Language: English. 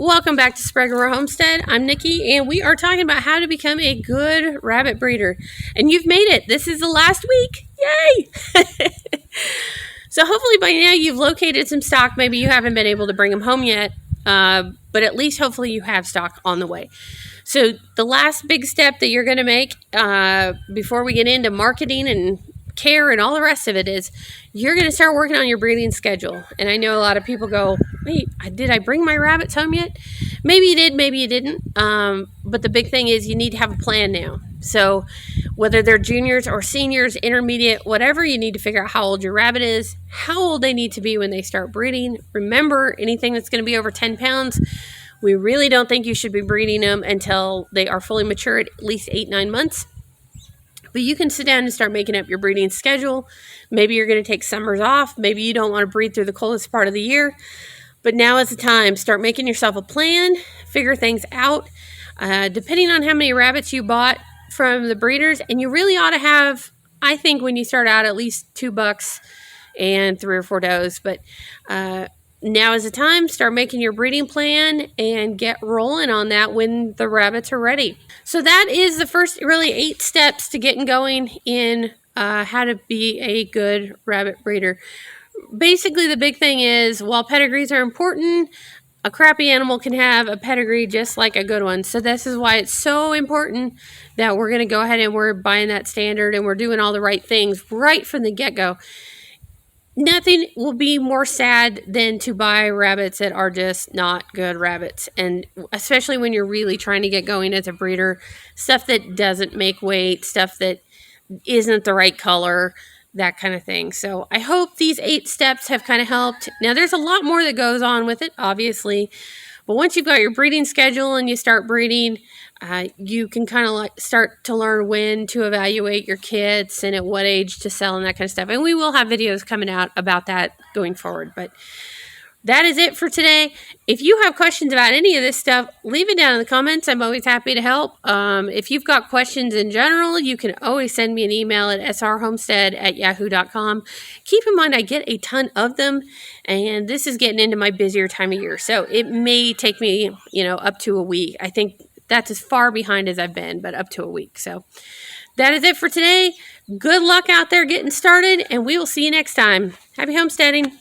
Welcome back to Sprague Homestead. I'm Nikki, and we are talking about how to become a good rabbit breeder. And you've made it. This is the last week. Yay! So hopefully by now you've located some stock. Maybe you haven't been able to bring them home yet, but at least hopefully you have stock on the way. So the last big step that you're going to make before we get into marketing and care and all the rest of it is you're going to start working on your breeding schedule. And I know a lot of people go, wait, did I bring my rabbits home yet? Maybe you did, maybe you didn't. But the big thing is you need to have a plan now. So whether they're juniors or seniors, intermediate, whatever, you need to figure out how old your rabbit is, how old they need to be when they start breeding. Remember, anything that's going to be over 10 pounds, we really don't think you should be breeding them until they are fully mature at least 8-9 months. But you can sit down and start making up your breeding schedule. Maybe you're going to take summers off. Maybe you don't want to breed through the coldest part of the year. But now is the time. Start making yourself a plan. Figure things out. Depending on how many rabbits you bought from the breeders. And you really ought to have, I think when you start out, at least 2 bucks and 3 or 4 does. But now is the time. Start making your breeding plan and get rolling on that when the rabbits are ready. So that is the first really 8 steps to getting going in how to be a good rabbit breeder. Basically, the big thing is while pedigrees are important, a crappy animal can have a pedigree just like a good one. So this is why it's so important that we're going to go ahead and we're buying that standard and we're doing all the right things right from the get-go. Nothing will be more sad than to buy rabbits that are just not good rabbits. And especially when you're really trying to get going as a breeder, stuff that doesn't make weight, stuff that isn't the right color, that kind of thing. So I hope these 8 steps have kind of helped. Now there's a lot more that goes on with it, obviously. But once you've got your breeding schedule and you start breeding, you can kind of start to learn when to evaluate your kits and at what age to sell and that kind of stuff. And we will have videos coming out about that going forward. But that is it for today. If you have questions about any of this stuff, leave it down in the comments. I'm always happy to help. If you've got questions in general, you can always send me an email at srhomestead@yahoo.com. Keep in mind, I get a ton of them, and this is getting into my busier time of year. So it may take me, up to a week. I think that's as far behind as I've been, but up to a week. So that is it for today. Good luck out there getting started, and we will see you next time. Happy homesteading.